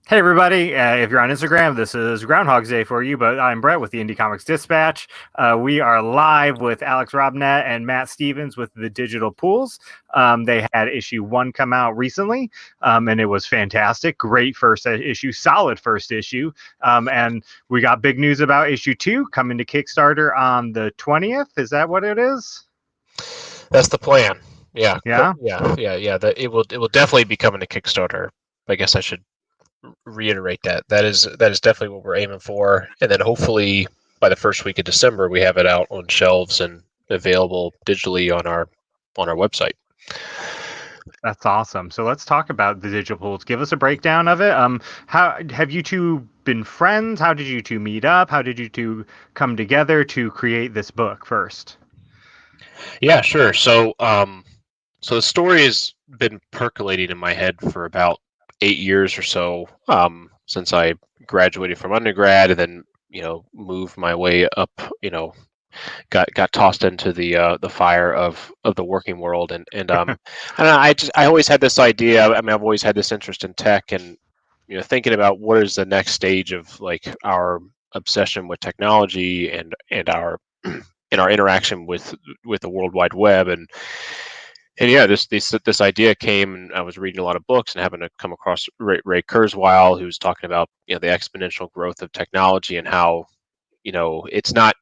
Hey everybody, if you're on Instagram, this is Groundhog's Day for you, but I'm Brett with the Indie Comics Dispatch. We are live with Alex Robnett and Matt Stevens with the Digital Pools. They had issue 1 come out recently, and it was fantastic. Great first issue, solid first issue. And we got big news about issue 2 coming to Kickstarter on the 20th. Is that what it is? That's the plan. Yeah, Yeah? yeah. That it will definitely be coming to Kickstarter. I guess I should reiterate that. That is definitely what we're aiming for, and then hopefully by the first week of December we have it out on shelves and available digitally on our website. That's awesome. So let's talk about the digital pools. Give us a breakdown of it. How have you two been friends? How did you two meet up? How did you two come together to create this book first? Yeah, sure. So the story has been percolating in my head for about 8 years or so, since I graduated from undergrad and then moved my way up, got tossed into the fire of the working world, and I don't know, I always had this idea. I mean, I've always had this interest in tech, and thinking about what is the next stage of like our obsession with technology and our in our interaction with the World Wide Web, and yeah, this idea came, and I was reading a lot of books and happened to come across Ray Kurzweil, who was talking about the exponential growth of technology and how it's not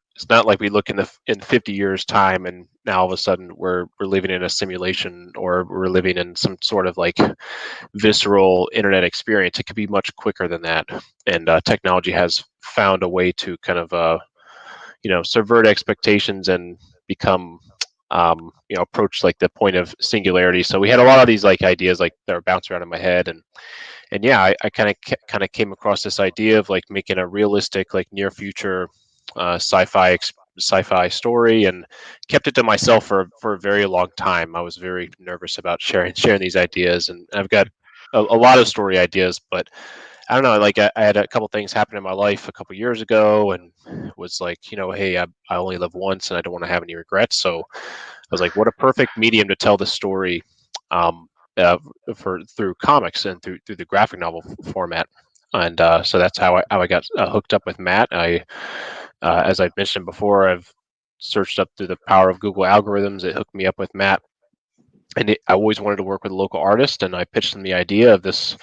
like we look in 50 years time and now all of a sudden we're living in a simulation, or we're living in some sort of like visceral internet experience. It could be much quicker than that, and technology has found a way to kind of subvert expectations and become approach like the point of singularity. So we had a lot of these like ideas like that were bouncing around in my head, and yeah, I kind of came across this idea of like making a realistic like near future sci-fi story, and kept it to myself for a very long time. I was very nervous about sharing these ideas, and I've got a lot of story ideas, but I don't know, like I had a couple things happen in my life a couple years ago, and was like, hey, I only live once and I don't want to have any regrets. So I was like, what a perfect medium to tell the story, um, uh, for through comics and through the graphic novel format. And so that's how I got hooked up with Matt. As I've mentioned before, I've searched up through the power of Google algorithms. It hooked me up with Matt, and I always wanted to work with a local artist, and I pitched them the idea of this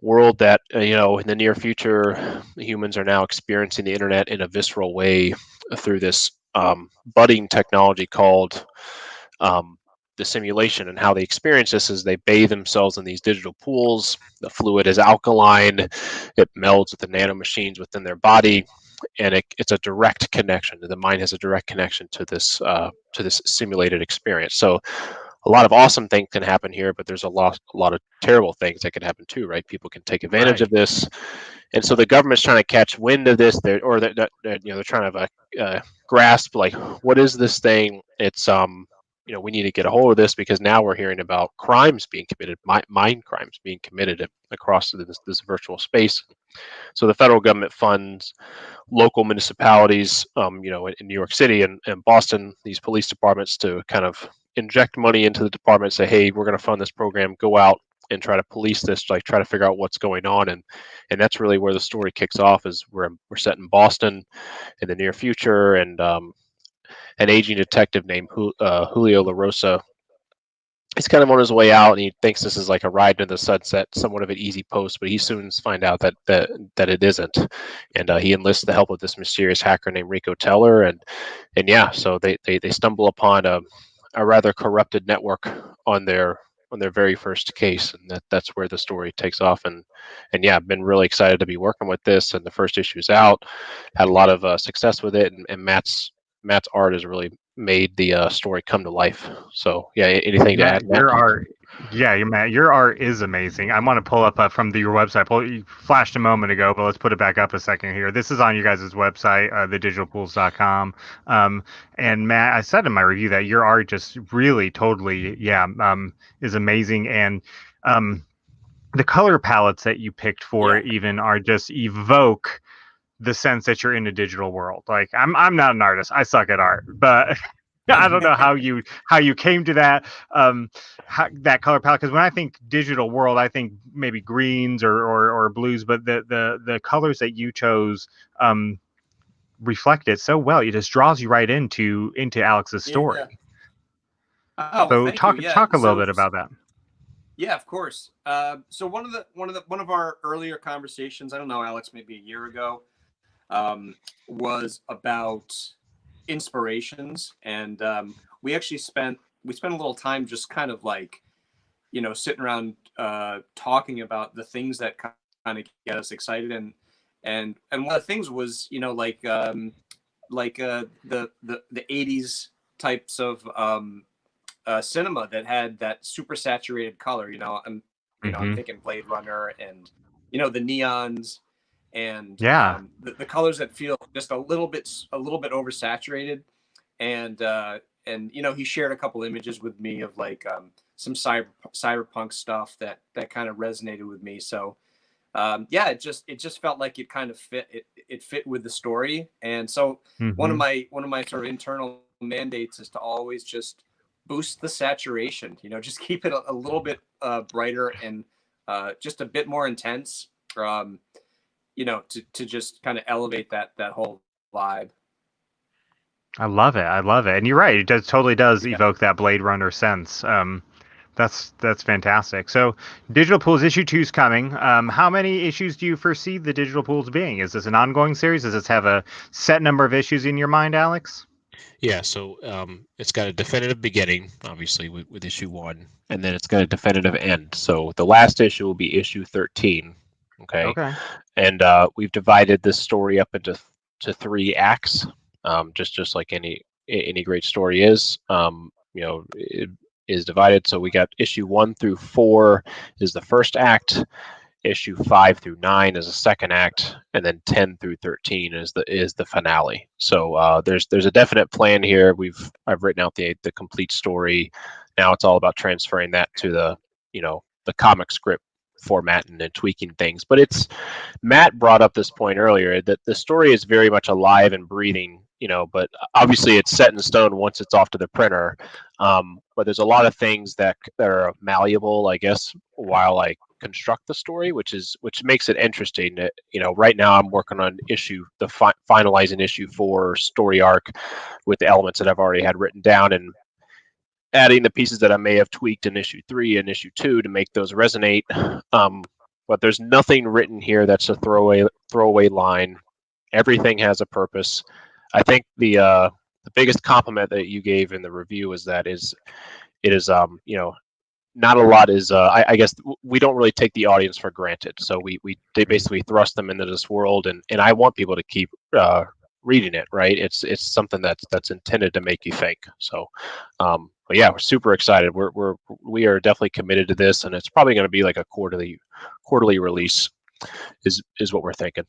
world that in the near future humans are now experiencing the internet in a visceral way through this budding technology called the simulation. And how they experience this is they bathe themselves in these digital pools. The fluid is alkaline, it melds with the nanomachines within their body, and it's a direct connection. The mind has a direct connection to this simulated experience. So a lot of awesome things can happen here, but there's a lot of terrible things that can happen too, right? People can take advantage of Right. this, and so the government's trying to catch wind of this. They're trying to grasp like, what is this thing? It's we need to get a hold of this, because now we're hearing about crimes being committed, mind crimes being committed across this virtual space. So the federal government funds local municipalities, in New York City and Boston, these police departments, to kind of inject money into the department, say, hey, we're going to fund this program, go out and try to police this, like try to figure out what's going on. And that's really where the story kicks off, is we're set in Boston in the near future, and an aging detective named Julio La Rosa, he's kind of on his way out, and he thinks this is like a ride to the sunset, somewhat of an easy post, but he soon finds out that it isn't, and he enlists the help of this mysterious hacker named Rico Teller, and yeah, so they stumble upon a rather corrupted network on their very first case, and that's where the story takes off, and yeah, I've been really excited to be working with this, and the first issue is out, had a lot of success with it, and Matt's art has really made the story come to life. So yeah, anything to add, Matt, Matt? your art, yeah, Matt, your art is amazing. I want to pull up from your website. You flashed a moment ago, but let's put it back up a second here. This is on you guys' website, thedigitalpools.com. And Matt, I said in my review that your art just really, totally, yeah, is amazing. And the color palettes that you picked for Yeah. it even are just evoke the sense that you're in a digital world. Like I'm not an artist. I suck at art, but I don't know how you came to that that color palette, because when I think digital world, I think maybe greens or blues, but the colors that you chose reflect it so well. It just draws you right into Alex's story. Yeah. Oh, well, So thank you. Yeah. talk a little bit about that. Yeah, of course. So one of our earlier conversations, I don't know, Alex, maybe a year ago, was about inspirations, and we actually spent a little time just kind of like, sitting around talking about the things that kind of get us excited, and one of the things was, the 80s types of cinema that had that super saturated color. I'm Hmm. thinking Blade Runner, and the neons, and Yeah, the colors that feel just a little bit oversaturated. And he shared a couple images with me of like some cyberpunk stuff that kind of resonated with me. So yeah, it just felt like it kind of it fit with the story. And so hmm, one of my sort of internal mandates is to always just boost the saturation, just keep it a little bit brighter, and just a bit more intense, to just kind of elevate that whole vibe. I love it. I love it, and you're right. It totally does Yeah. evoke that Blade Runner sense. That's fantastic. So, Digital Pools issue 2 is coming. How many issues do you foresee the Digital Pools being? Is this an ongoing series? Does this have a set number of issues in your mind, Alex? Yeah, so it's got a definitive beginning, obviously, with issue 1, and then it's got a definitive end. So the last issue will be issue 13. Okay, Okay. and we've divided this story up into 3 acts, just like any great story is. It is divided. So we got issue 1 through 4 is the first act. Issue 5 through 9 is the second act, and then 10 through 13 is the finale. So there's a definite plan here. I've written out the complete story. Now it's all about transferring that to the comic script format and then tweaking things. But Matt brought up this point earlier that the story is very much alive and breathing. But obviously it's set in stone once it's off to the printer. But there's a lot of things that are malleable, I guess, while I construct the story, which makes it interesting. Right now I'm working on finalizing issue 4 story arc with the elements that I've already had written down, and adding the pieces that I may have tweaked in issue 3 and issue 2 to make those resonate. But there's nothing written here that's a throwaway line. Everything has a purpose. I think the biggest compliment that you gave in the review is that it is not a lot is I guess we don't really take the audience for granted. So they basically thrust them into this world, and I want people to keep reading it. Right? It's something that's intended to make you think. So, but yeah, we're super excited. We are definitely committed to this, and it's probably going to be like a quarterly release. Is what we're thinking.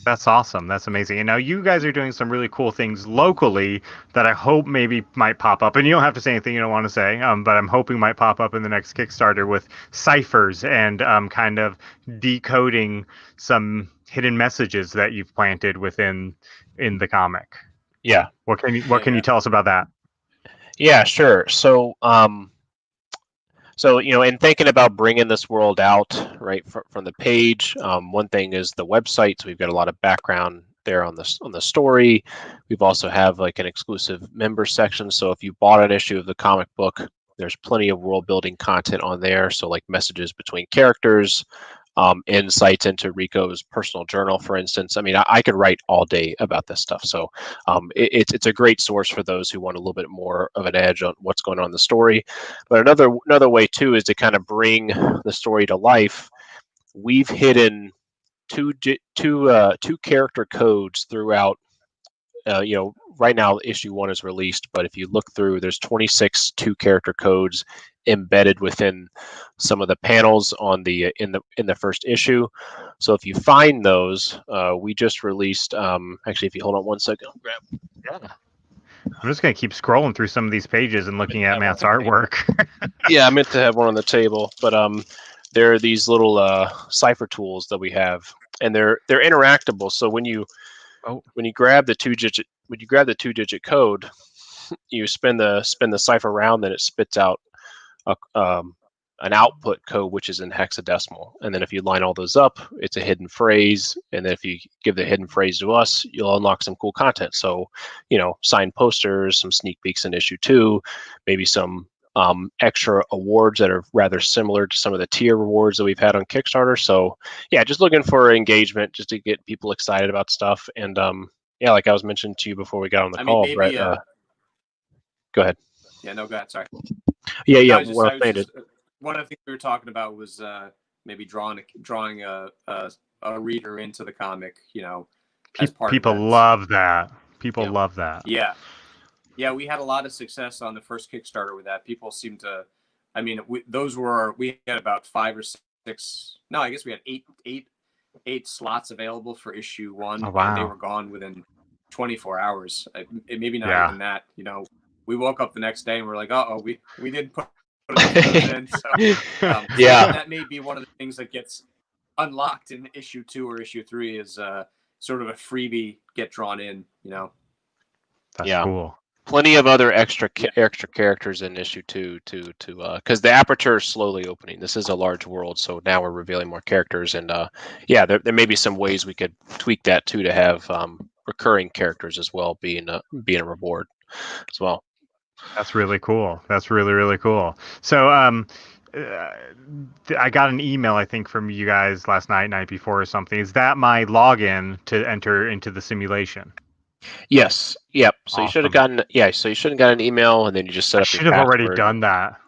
That's awesome. That's amazing. And now you guys are doing some really cool things locally that I hope maybe might pop up. And you don't have to say anything you don't want to say, but I'm hoping might pop up in the next Kickstarter with ciphers and kind of decoding some hidden messages that you've planted in the comic. Yeah. What can you tell us about that? Yeah, sure. So, in thinking about bringing this world out right from the page, one thing is the website. So we've got a lot of background there on the story. We've also have like an exclusive member section. So if you bought an issue of the comic book, there's plenty of world building content on there. So like messages between characters, insights into Rico's personal journal, for instance. I mean, I could write all day about this stuff. So it's a great source for those who want a little bit more of an edge on what's going on in the story. But another way too is to kind of bring the story to life. We've hidden two character codes throughout. Right now issue 1 is released, but if you look through, there's 26 2-character codes embedded within some of the panels in the first issue. So if you find those, we just released. Actually, if you hold on one second, I'll grab. Yeah. I'm just gonna keep scrolling through some of these pages and looking at Matt's artwork. Yeah, I meant to have one on the table, but there are these little cipher tools that we have, and they're interactable. So when you grab the two digit code, you spin the cipher round, then it spits out an output code which is in hexadecimal, and then if you line all those up, it's a hidden phrase, and then if you give the hidden phrase to us, you'll unlock some cool content. So, signed posters, some sneak peeks in issue 2, maybe some extra awards that are rather similar to some of the tier rewards that we've had on Kickstarter. So yeah, just looking for engagement, just to get people excited about stuff. And yeah, like I was mentioning to you before we got on the call, maybe, Brett. Go ahead. Yeah, no, go ahead. Sorry. Yeah. One of the things we were talking about was maybe drawing a reader into the comic. As part people of that. love that. People love that. Yeah, we had a lot of success on the first Kickstarter with that. People seem to, we had about 5 or 6. No, I guess we had eight slots available for issue 1, Oh, wow. and they were gone within 24 hours. Maybe not even that. We woke up the next day and we're like, we didn't put enough of those in. So, yeah, that may be one of the things that gets unlocked in issue 2 or issue 3 is sort of a freebie get drawn in. That's cool. Plenty of other extra characters in issue 2 because the aperture is slowly opening. This is a large world, so now we're revealing more characters, and there may be some ways we could tweak that too to have recurring characters as well being a reward as well. That's really cool. That's really, really cool. So I got an email, I think, from you guys last night before or something. Is that my login to enter into the simulation? Yes. Yep. So Awesome. you should have gotten So you should have got an email, and then you just set up your password. I should have already done that.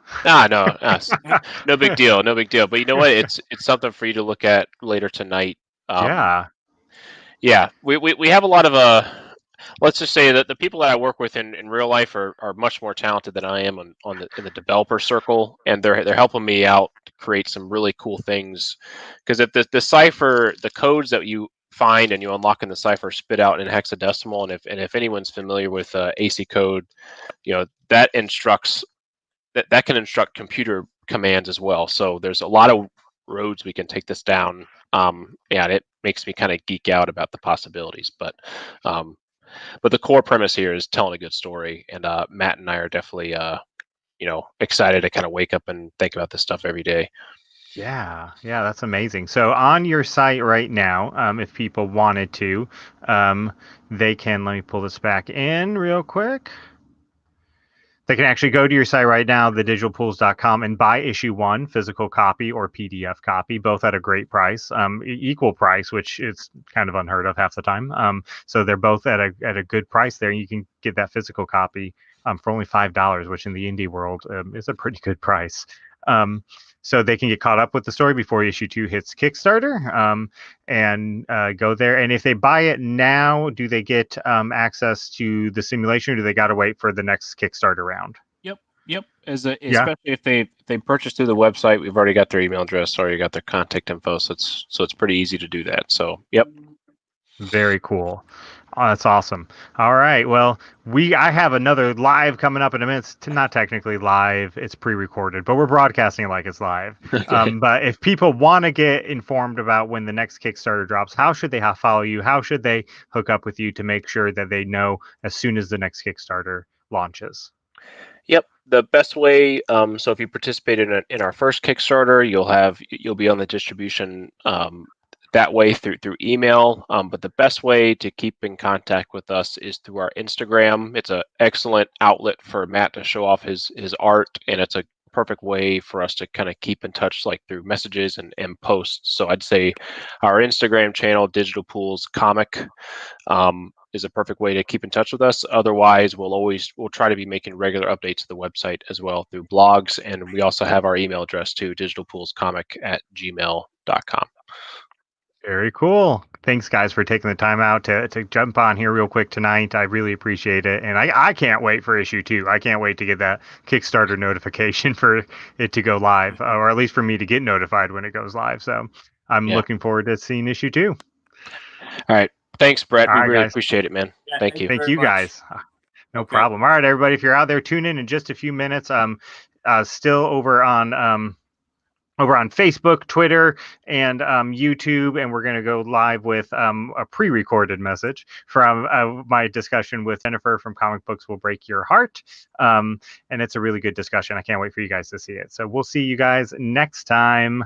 No big deal. No big deal. But you know what? It's something for you to look at later tonight. Yeah. We have a lot of let's just say that the people that I work with in real life are much more talented than I am in the developer circle, and they're helping me out to create some really cool things. Because if the cipher, the codes that you find and you unlock in the cipher spit out in hexadecimal, and if anyone's familiar with AC code, that instructs that can instruct computer commands as well. So there's a lot of roads we can take this down. And it makes me kind of geek out about the possibilities, but the core premise here is telling a good story, and Matt and I are definitely excited to kind of wake up and think about this stuff every day. Yeah, that's amazing. So on your site right now, if people wanted to, they can, let me pull this back in real quick. They can actually go to your site right now, thedigitalpools.com, and buy issue 1, physical copy or PDF copy, both at a great price, equal price, which is kind of unheard of half the time. So they're both at a good price there. You can get that physical copy for only $5, which in the indie world is a pretty good price. So they can get caught up with the story before issue 2 hits Kickstarter, and go there. And if they buy it now, do they get access to the simulation, or do they got to wait for the next Kickstarter round? Yep. Especially if they purchase through the website, we've already got their email address, already got their contact info, so it's pretty easy to do that. So yep. Very cool. Oh, that's awesome. All right. Well, I have another live coming up in a minute. It's not technically live. It's pre-recorded, but we're broadcasting it like it's live. Okay. But if people want to get informed about when the next Kickstarter drops, how should they follow you? How should they hook up with you to make sure that they know as soon as the next Kickstarter launches? Yep. The best way, so if you participated in our first Kickstarter, you'll be on the distribution that way through email. But the best way to keep in contact with us is through our Instagram. It's an excellent outlet for Matt to show off his art, and it's a perfect way for us to kind of keep in touch, like through messages and posts. So I'd say our Instagram channel, Digital Pools Comic, is a perfect way to keep in touch with us. Otherwise, we'll try to be making regular updates to the website as well through blogs, and we also have our email address too, digitalpoolscomic@gmail.com. Very cool. Thanks, guys, for taking the time out to jump on here real quick tonight. I really appreciate it. And I can't wait for issue 2. I can't wait to get that Kickstarter notification for it to go live, or at least for me to get notified when it goes live. So I'm looking forward to seeing issue 2. All right. Thanks, Brett. We really guys. appreciate it, man. Yeah, thank you. Thank you, guys. No problem. All right, everybody, if you're out there, tune in just a few minutes. Still over on over on Facebook, Twitter, and YouTube, and we're going to go live with a pre-recorded message from my discussion with Jennifer from Comic Books Will Break Your Heart, and it's a really good discussion. I can't wait for you guys to see it. So we'll see you guys next time.